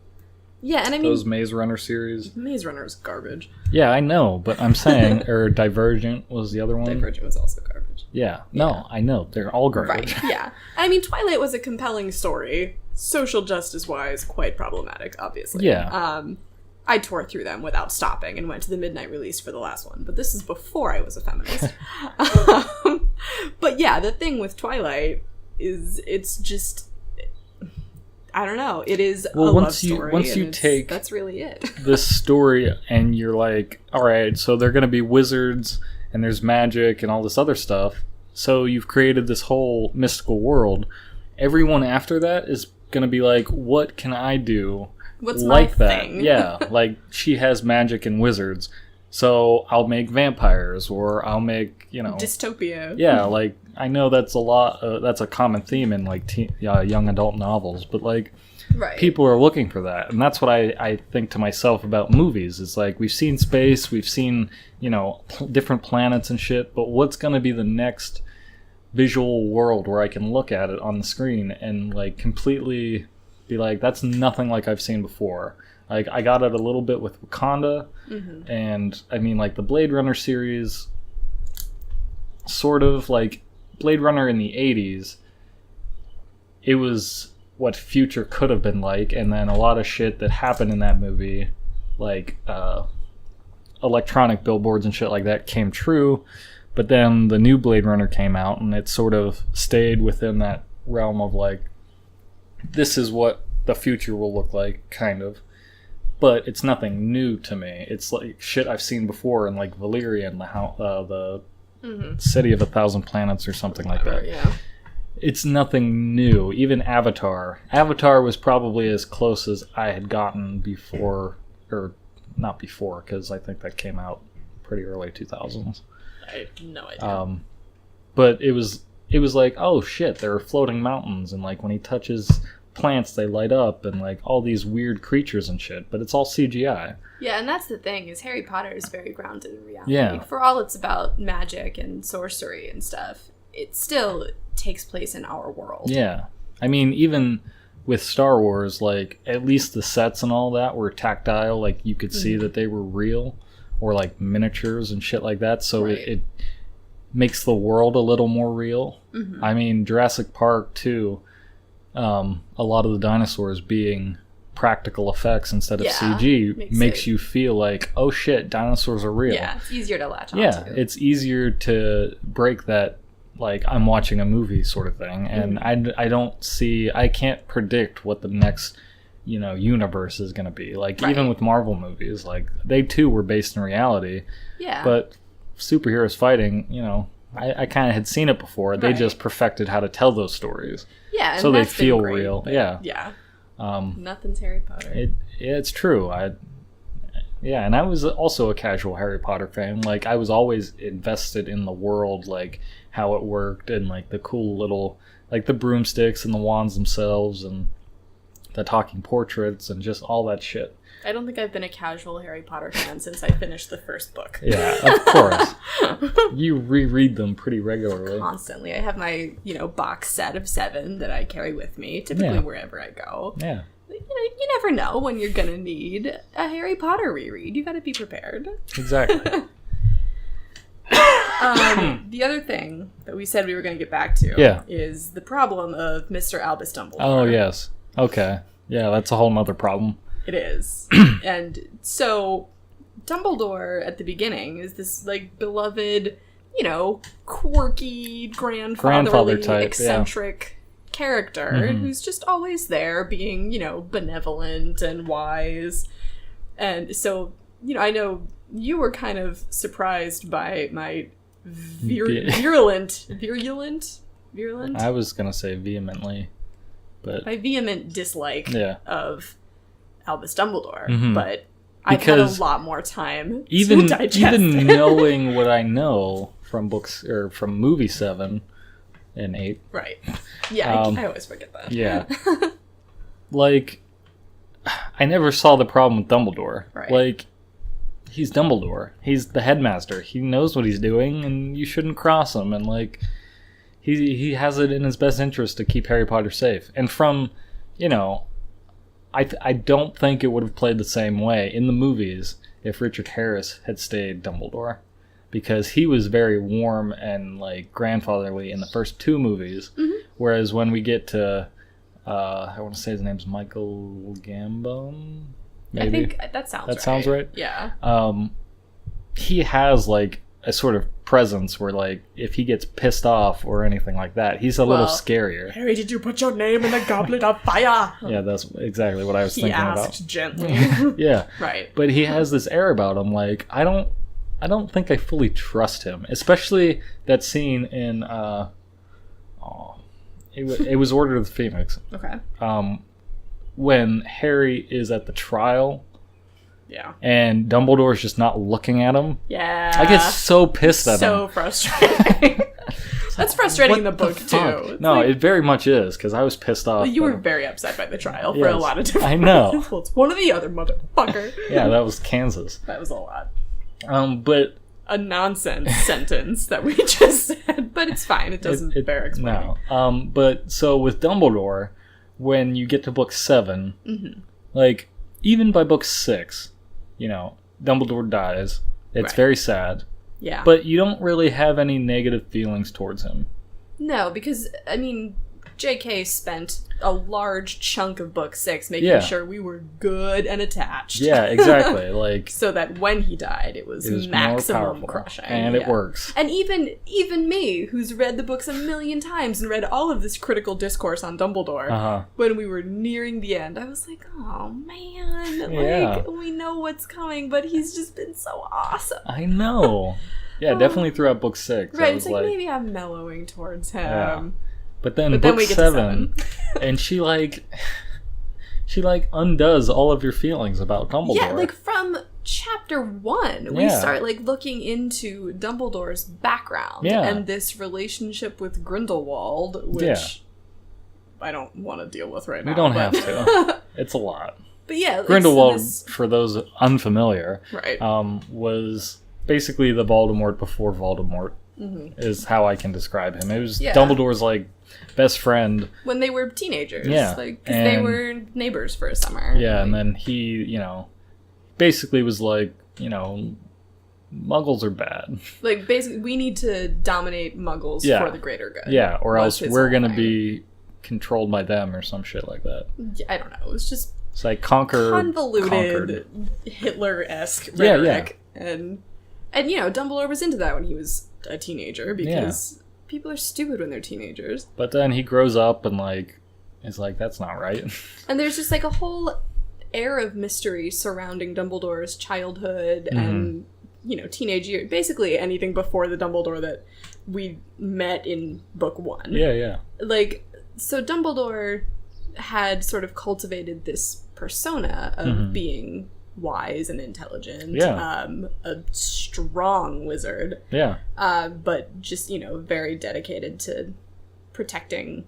Yeah, and I mean, those Maze Runner series. Maze Runner is garbage. Yeah, I know, but I'm saying, or Divergent was the other one. Divergent was also garbage. Yeah, no, I know, they're all garbage. Right, yeah. I mean, Twilight was a compelling story, social justice-wise, quite problematic, obviously. Yeah. I tore through them without stopping and went to the midnight release for the last one, but this is before I was a feminist. But yeah, the thing with Twilight is it's just, I don't know, it is Well, a once love you- story. once and you take- that's really it. This story, and you're like, all right, so they're going to be wizards, and there's magic and all this other stuff. So you've created this whole mystical world. Everyone after that is going to be like, what can I do What's like my that? thing? Yeah, like she has magic and wizards, so I'll make vampires, or I'll make, you know, Dystopia. yeah, like I know that's a lot. That's a common theme in like young adult novels, but like Right. People are looking for that. And that's what I think to myself about movies. It's like, we've seen space, we've seen, different planets and shit, but what's going to be the next visual world where I can look at it on the screen and like completely be like, that's nothing like I've seen before. Like, I got it a little bit with Wakanda, and I mean, like, the Blade Runner series, sort of like Blade Runner in the 80s, it was what future could have been like, and then a lot of shit that happened in that movie, like electronic billboards and shit like that, came true. But then the new Blade Runner came out, and it sort of stayed within that realm of like, this is what the future will look like, kind of. But it's nothing new to me. It's like shit I've seen before in like Valerian, the City of a Thousand Planets or something like that. Yeah. It's nothing new. Even Avatar. Avatar was probably as close as I had gotten before, or not before, because I think that came out pretty early 2000s. I have no idea. But it was like, oh shit, there are floating mountains, and like when he touches plants, they light up, and like all these weird creatures and shit. But it's all CGI. Yeah, and that's the thing, is Harry Potter is very grounded in reality. Yeah. For all it's about magic and sorcery and stuff, it still takes place in our world. Yeah. I mean, even with Star Wars, like, at least the sets and all that were tactile. Like, you could see that they were real, or like miniatures and shit like that. So it makes the world a little more real. I mean, Jurassic Park, too, a lot of the dinosaurs being practical effects instead of CG makes you feel like, oh shit, dinosaurs are real. Yeah, it's easier to latch on to. to. It's easier to break that, like, I'm watching a movie sort of thing. And I can't predict what the next, universe is going to be. Like, even with Marvel movies, like, they too were based in reality. Yeah. But superheroes fighting, I kind of had seen it before. They just perfected how to tell those stories. Yeah, and so they that's feel been great, real. but Yeah. Nothing's Harry Potter. It's true. And I was also a casual Harry Potter fan. Like, I was always invested in the world, like how it worked, and like the cool little, like the broomsticks and the wands themselves, and the talking portraits, and just all that shit. I don't think I've been a casual Harry Potter fan since I finished the first book. Yeah, of course. You reread them pretty regularly. Constantly. I have my, box set of 7 that I carry with me, typically wherever I go. Yeah. You never know when you're going to need a Harry Potter reread. You got to be prepared. Exactly. The other thing that we said we were going to get back to is the problem of Mr. Albus Dumbledore. Oh, yes. Okay. Yeah, that's a whole nother problem. It is. And so Dumbledore at the beginning is this like beloved, quirky, grandfather type, eccentric character who's just always there being, benevolent and wise. And so, I know you were kind of surprised by my virulent? I was going to say vehemently, but my vehement dislike of Albus Dumbledore, but I've because had a lot more time to digest even knowing what I know from books or from movie 7 and 8. Right. Yeah, I always forget that. Yeah. Like, I never saw the problem with Dumbledore. Right. Like, he's Dumbledore. He's the headmaster. He knows what he's doing, and you shouldn't cross him. And, like, he has it in his best interest to keep Harry Potter safe. And from, I don't think it would have played the same way in the movies if Richard Harris had stayed Dumbledore, because he was very warm and like grandfatherly in the first 2 movies, whereas when we get to I want to say his name's Michael Gambon. Maybe. I think that sounds right. Yeah. He has like a sort of presence where, like, if he gets pissed off or anything like that, he's a little scarier. Harry, did you put your name in the goblet of fire? Yeah, that's exactly what I was thinking about. He asked gently. Yeah. Right. But he has this air about him, like, I don't think I fully trust him. Especially that scene in it was Order of the Phoenix. Okay. When Harry is at the trial. Yeah. And Dumbledore's just not looking at him. Yeah. I get so pissed at him. So frustrating. That's frustrating in the What book, fuck? too. It's No, like- it very much is, because I was pissed off. You were that- very upset by the trial for a Yes, lot of different I know. reasons. Well, it's one or the other, motherfucker. Yeah, that was Kansas. That was a lot. But A nonsense sentence that we just said, but it's fine. It doesn't bear explaining. no. But so with Dumbledore, when you get to book 7, like even by book 6, Dumbledore dies. It's Right. very sad, Yeah. but you don't really have any negative feelings towards him. No, because, JK spent a large chunk of book 6 making sure we were good and attached. Yeah, exactly. Like So that when he died, it was more maximum powerful, crushing. and it works. And even me, who's read the books a million times and read all of this critical discourse on Dumbledore, when we were nearing the end, I was like, oh man, Yeah. like, we know what's coming, but he's just been so awesome. I know. Yeah, definitely throughout book 6. Right, I was it's like maybe I'm mellowing towards him. Yeah. But then But book then we get to 7, and she undoes all of your feelings about Dumbledore. Yeah, like from chapter 1, we Yeah. start looking into Dumbledore's background and this relationship with Grindelwald, which I don't want to deal with right now. We don't have to. It's a lot. But yeah, Grindelwald, for those unfamiliar, right. Was basically the Voldemort before Voldemort. Is how I can describe him. It was Dumbledore's best friend when they were teenagers. Yeah, because they were neighbors for a summer. Yeah, and then he, basically was Muggles are bad. Basically, we need to dominate Muggles for the greater good. Yeah, or else we're gonna thing. be controlled by them or some shit like that. I don't know. It was just It's like conquered. Hitler-esque rhetoric. And Dumbledore was into that when he was a teenager because people are stupid when they're teenagers. But then he grows up and is like, that's not right. And there's just a whole air of mystery surrounding Dumbledore's childhood and teenage years. Basically anything before the Dumbledore that we met in book 1. Yeah. So Dumbledore had sort of cultivated this persona of being wise and intelligent, a strong wizard, but just very dedicated to protecting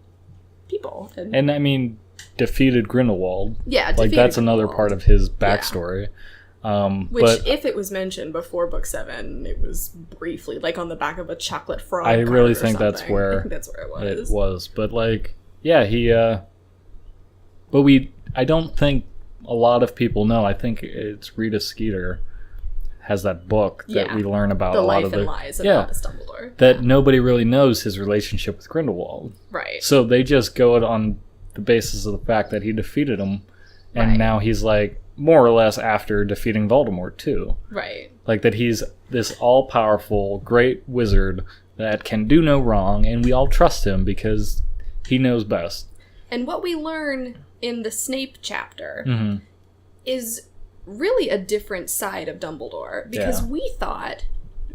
people, and defeated Grindelwald. Defeated that's another Grindelwald. part of his backstory. Which, if it was mentioned before book 7, it was briefly on the back of a chocolate frog. I really card or think that's something. where I think that's where it was. It was, but he. But I don't think a lot of people know. I think it's Rita Skeeter has that book that we learn about the a lot life of and lies of Albus Dumbledore. That nobody really knows his relationship with Grindelwald. Right. So they just go on the basis of the fact that he defeated him, and now he's more or less after defeating Voldemort too. Right. That he's this all-powerful, great wizard that can do no wrong, and we all trust him because he knows best. And what we learn in the Snape chapter is really a different side of Dumbledore, because we thought,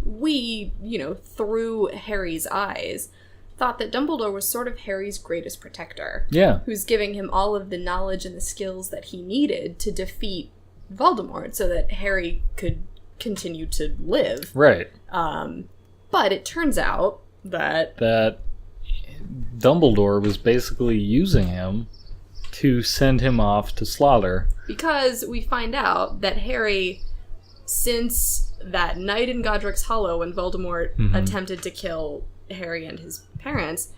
through Harry's eyes, thought that Dumbledore was sort of Harry's greatest protector. Yeah. Who's giving him all of the knowledge and the skills that he needed to defeat Voldemort so that Harry could continue to live. Right. But it turns out that Dumbledore was basically using him to send him off to slaughter. Because we find out that Harry, since that night in Godric's Hollow when Voldemort attempted to kill Harry and his parents,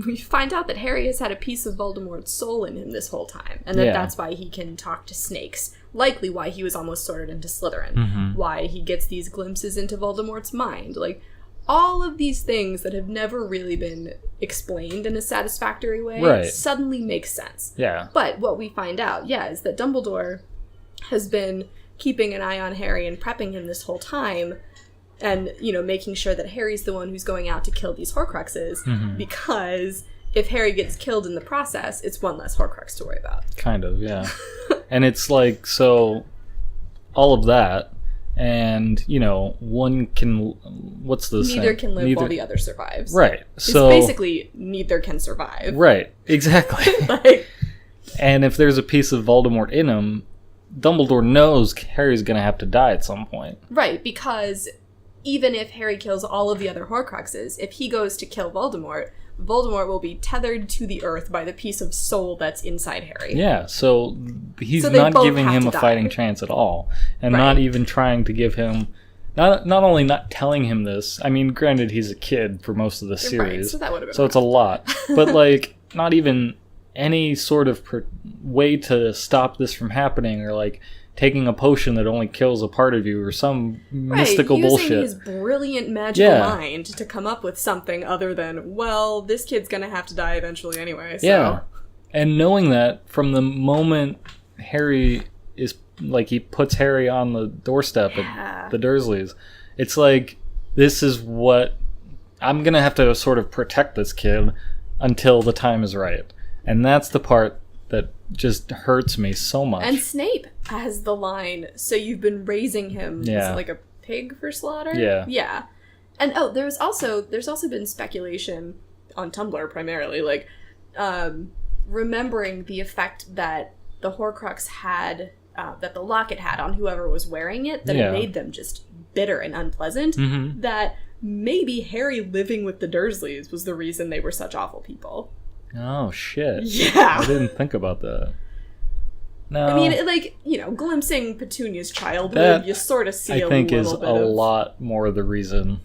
we find out that Harry has had a piece of Voldemort's soul in him this whole time. And that's why he can talk to snakes. Likely why he was almost sorted into Slytherin. Why he gets these glimpses into Voldemort's mind. All of these things that have never really been explained in a satisfactory way suddenly make sense. Yeah. But what we find out, is that Dumbledore has been keeping an eye on Harry and prepping him this whole time, and, making sure that Harry's the one who's going out to kill these Horcruxes, because if Harry gets killed in the process, it's one less Horcrux to worry about. Kind of, yeah. And it's so all of that, and, one can, what's the saying? Neither can live while the other survives. Right. So it's basically, neither can survive. Right, exactly. And if there's a piece of Voldemort in him, Dumbledore knows Harry's going to have to die at some point. Right, because even if Harry kills all of the other Horcruxes, if he goes to kill Voldemort, Voldemort will be tethered to the earth by the piece of soul that's inside Harry. Yeah, so he's So they not both giving have him to a die. fighting chance at all. And Right. not even trying to give him... Not only not telling him this, I mean, granted, he's a kid for most of the Right, series, so that would have been so it's a lot. But, like, not even any sort of way to stop this from happening, or, like, taking a potion that only kills a part of you, or some mystical using bullshit. his brilliant magical Yeah. mind to come up with something other than, well, this kid's gonna have to die eventually anyway, so... Yeah. And knowing that from the moment Harry is, like, he puts Harry on the doorstep at the Dursleys, it's like, this is what... I'm gonna have to sort of protect this kid until the time is right. And that's the part that just hurts me so much. And Snape has the line, so you've been raising him is Yeah. it like a pig for slaughter? Yeah. Yeah. And there's also been speculation on Tumblr primarily, like, remembering the effect that the Horcrux had, that the locket had on whoever was wearing it, that Yeah. it made them just bitter and unpleasant, Mhm. that maybe Harry living with the Dursleys was the reason they were such awful people. Oh, shit. Yeah. I didn't think about that. No. I mean, like, you know, glimpsing Petunia's childhood, That, you sort of see I a think little is bit a of... lot more the reason.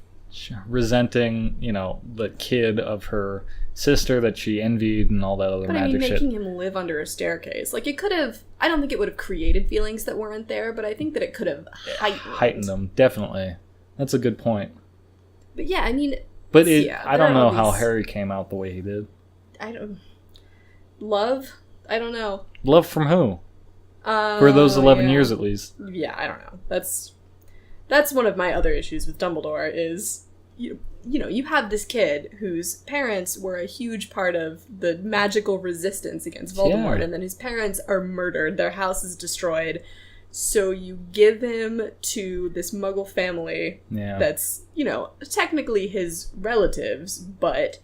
Resenting, you know, the kid of her sister that she envied and all that other But I mean, magic making shit. him live under a staircase. Like, it could have... I don't think it would have created feelings that weren't there, but I think that it could have heightened Them, definitely. That's a good point. But yeah, I mean... But yeah, I don't there are know all how these- Harry came out the way he did. I don't... Love? I don't know. Love from who? For those 11 years at least. Yeah, I don't know. That's one of my other issues with Dumbledore is, you know, you have this kid whose parents were a huge part of the magical resistance against Voldemort, Yeah. and then his parents are murdered, their house is destroyed, so you give him to this Muggle family Yeah. that's, you know, technically his relatives, but...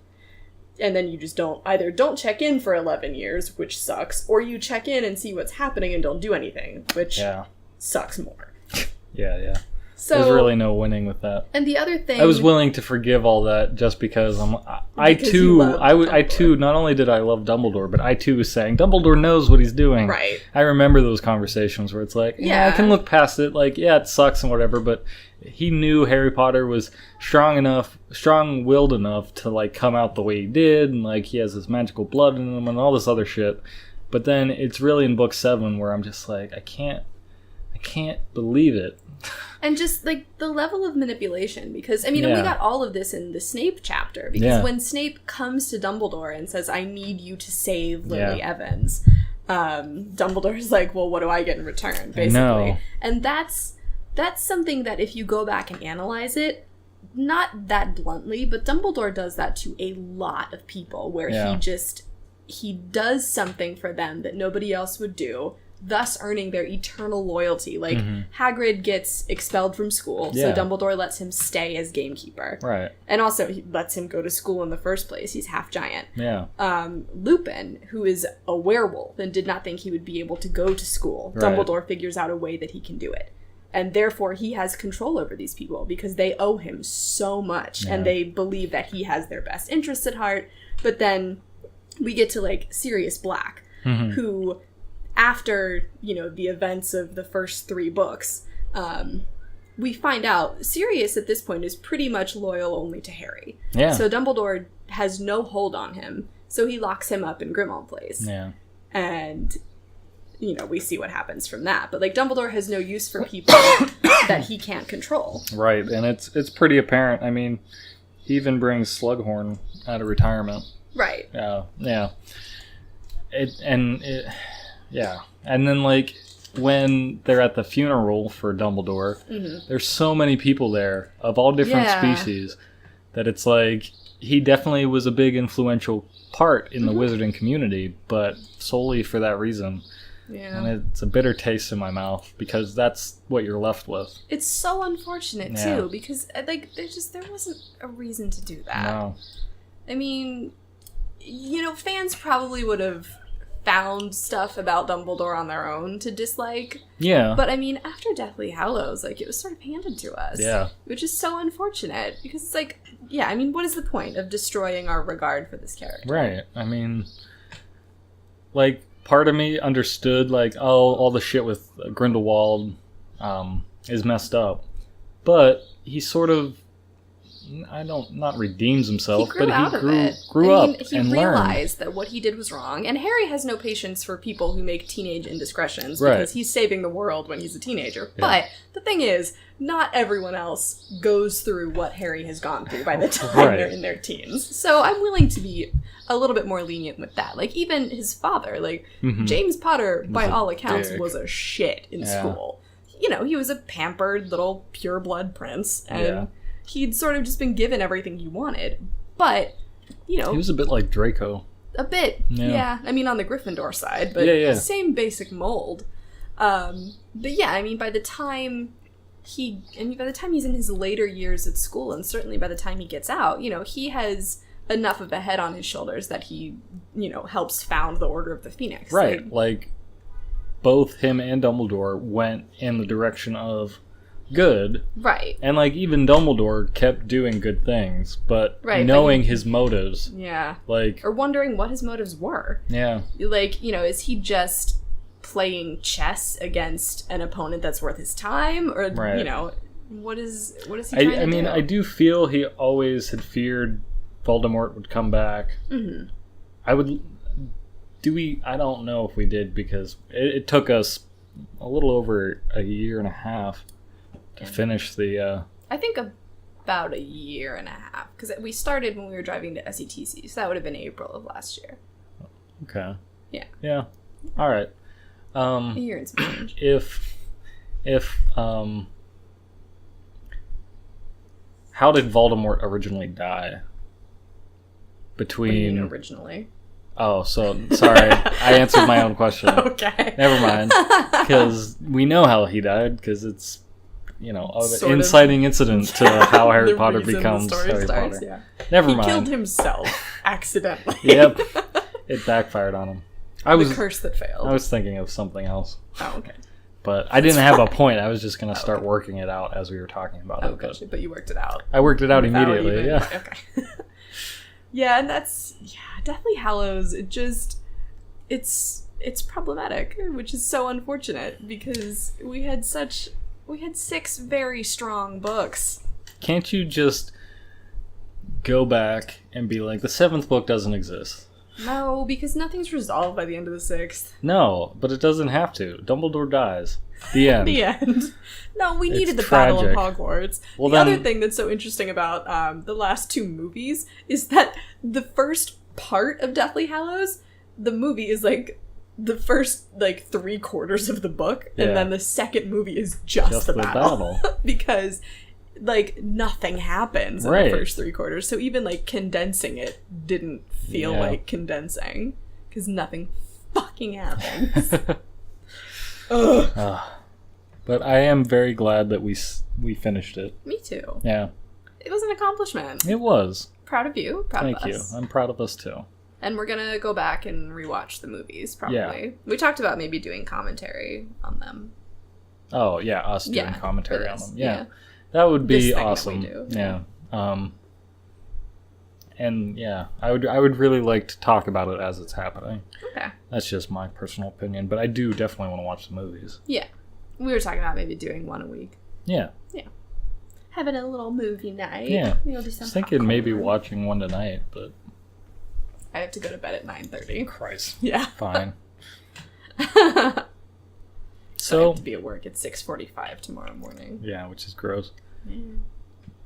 And then you just don't check in for 11 years, which sucks, or you check in and see what's happening and don't do anything, which sucks more. Yeah. So, There's really no winning with that. and the other thing... I was willing to forgive all that just because I Because you loved I Dumbledore. too, not only did I love Dumbledore, but I too was saying, Dumbledore knows what he's doing. Right. I remember those conversations where it's like, yeah, I can look past it, like, yeah, it sucks and whatever, but he knew Harry Potter was strong-willed enough to, like, come out the way he did, and, like, he has this magical blood in him and all this other shit. But then it's really in book 7 where I'm just like, I can't believe it. And just, like, the level of manipulation, because, I mean, we got all of this in the Snape chapter, because when Snape comes to Dumbledore and says, I need you to save Lily Evans, Dumbledore's like, well, what do I get in return, basically? know. And that's something that if you go back and analyze it, not that bluntly, but Dumbledore does that to a lot of people, where he does something for them that nobody else would do, thus earning their eternal loyalty. Like, Hagrid gets expelled from school, so Dumbledore lets him stay as gamekeeper. Right. And also, he lets him go to school in the first place. He's half giant. Yeah. Lupin, who is a werewolf and did not think he would be able to go to school, Right. Dumbledore figures out a way that he can do it. And therefore, he has control over these people because they owe him so much, and they believe that he has their best interests at heart. But then we get to, like, Sirius Black, who... After, you know, the events of the first 3 books, we find out Sirius at this point is pretty much loyal only to Harry. Yeah. So Dumbledore has no hold on him, so he locks him up in Grimmauld Place. Yeah. And, you know, we see what happens from that. But, like, Dumbledore has no use for people that he can't control. Right, and it's pretty apparent. I mean, he even brings Slughorn out of retirement. Right. Yeah. Yeah. And then, like, when they're at the funeral for Dumbledore, there's so many people there of all different species that it's like, he definitely was a big influential part in the wizarding community, but solely for that reason. Yeah. And it's a bitter taste in my mouth because that's what you're left with. It's so unfortunate, too, because, like, there wasn't a reason to do that. No. I mean, you know, fans probably would have found stuff about Dumbledore on their own to dislike. Yeah. But I mean, after Deathly Hallows, like, it was sort of handed to us. Yeah. Which is so unfortunate, because it's like, yeah, I mean, what is the point of destroying our regard for this character? Right. I mean, like, part of me understood, like, oh, all the shit with Grindelwald is messed up. But he sort of, not redeems himself, but he grew up and he realized that what he did was wrong. And Harry has no patience for people who make teenage indiscretions because he's saving the world when he's a teenager. Yeah. But the thing is, not everyone else goes through what Harry has gone through by the time they're in their teens. So I'm willing to be a little bit more lenient with that. Like, even his father, like, James Potter, by all accounts, was a shit in school. You know, he was a pampered little pureblood prince, and he'd sort of just been given everything he wanted. But, you know... He was a bit like Draco. A bit, yeah. I mean, on the Gryffindor side, but same basic mold. But yeah, I mean, by the time he's in his later years at school, and certainly by the time he gets out, you know, he has enough of a head on his shoulders that he, you know, helps found the Order of the Phoenix. Right, like both him and Dumbledore went in the direction of good. Right. And, like, even Dumbledore kept doing good things, but knowing his motives. Yeah. Like... Or wondering what his motives were. Yeah. Like, you know, is he just playing chess against an opponent that's worth his time? Or, you know, what is he trying to do? I mean, I do feel he always had feared Voldemort would come back. Mm-hmm. I don't know if we did, because it took us a little over a year and a half to finish the... I think about a year and a half, because we started when we were driving to SETC, so that would have been April of last year. Okay. Yeah. Yeah. All right. A year and some change. How did Voldemort originally die? What do you mean originally? Oh, so, sorry. I answered my own question. Okay. Never mind. Because we know how he died, because it's, you know, an inciting incident to how Harry Potter becomes Harry Potter. Yeah. Never mind. He killed himself accidentally. Yep. It backfired on him. The curse that failed. I was thinking of something else. Oh, okay. But I didn't have a point. I was just going to start working it out as we were talking about it. Gotcha. But you worked it out. I worked it out immediately, yeah. Okay. Yeah, and that's... Yeah, Deathly Hallows, it's problematic, which is so unfortunate, because we had 6 very strong books. Can't you just go back and be like, the 7th book doesn't exist? No, because nothing's resolved by the end of the 6th. No, but it doesn't have to. Dumbledore dies. The end. The end. No, we needed the Battle of Pogwarts. Well, other thing that's so interesting about the last 2 movies is that the first part of Deathly Hallows, the movie is like the first like 3/4 of the book, and then the second movie is just the battle. Because like nothing happens in the first 3/4. So even like condensing it didn't feel like condensing, because nothing fucking happens. But I am very glad that we finished it. Me too. Yeah. It was an accomplishment. It was. Proud of you. Proud of us. Thank you. I'm proud of us too. And we're going to go back and rewatch the movies, probably. Yeah. We talked about maybe doing commentary on them. Oh, yeah, us doing commentary on them. Yeah. That would be awesome. Yeah. And yeah, I would really like to talk about it as it's happening. Okay. That's just my personal opinion, but I do definitely want to watch the movies. Yeah. We were talking about maybe doing one a week. Yeah. Yeah. Having a little movie night. Yeah. I was thinking maybe watching one tonight, but... I have to go to bed at 9:30. Christ. Yeah. Fine. So I have to be at work at 6:45 tomorrow morning. Yeah, which is gross. Yeah.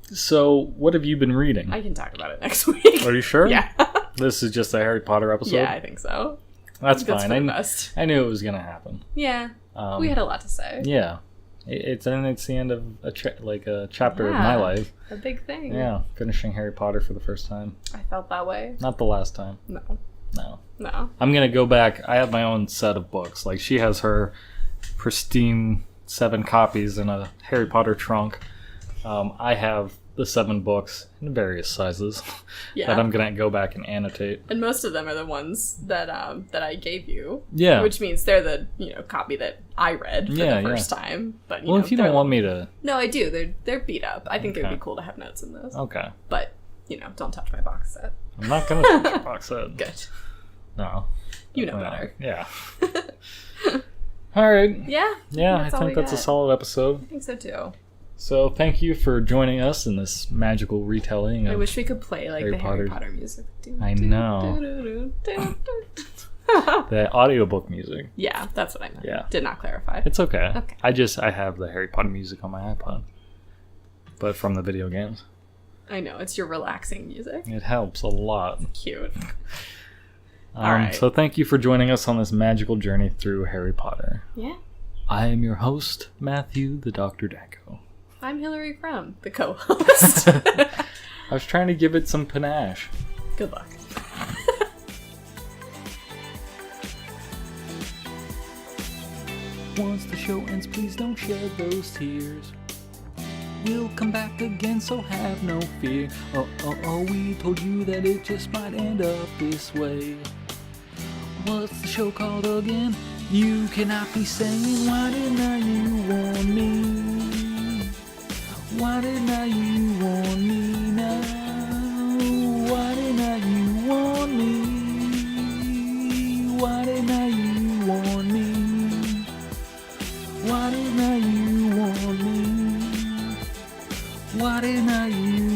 So, what have you been reading? I can talk about it next week. Are you sure? Yeah. This is just a Harry Potter episode? Yeah, I think so. That's fine. I knew it was going to happen. Yeah. We had a lot to say. Yeah. It's the end of a chapter of my life. A big thing. Yeah. Finishing Harry Potter for the first time. I felt that way. Not the last time. No. I'm going to go back. I have my own set of books. Like, she has her pristine 7 copies in a Harry Potter trunk. I have the 7 books in various sizes Yeah. that I'm going to go back and annotate. And most of them are the ones that I gave you. Yeah. Which means they're the, copy that I read for the first time. But if you don't want me to... No, I do. They're beat up. I think it would Okay. be cool to have notes in those. Okay. But, don't touch my box set. I'm not going to touch your box set. Good. No. You know better. Yeah. All right. Yeah. Yeah, I that's all think we that's a got. solid episode. I think so too. So thank you for joining us in this magical retelling of I wish we could play like Harry the Harry Potter. Potter music. I know. The audiobook music. Yeah, that's what I meant. Yeah. Did not clarify. It's okay. Okay. I have the Harry Potter music on my iPod. But from the video games. I know, it's your relaxing music. It helps a lot. Cute. All right. So thank you for joining us on this magical journey through Harry Potter. Yeah. I am your host, Matthew the Dr. Danko. I'm Hillary Crum, the co-host. I was trying to give it some panache. Good luck. Once the show ends, please don't shed those tears. We'll come back again, so have no fear. Oh, we told you that it just might end up this way. What's the show called again? You cannot be saying, why didn't you warn me? Why didn't you warn me now? Why didn't you warn me? Why didn't you warn me? Why didn't you warn me? Why didn't you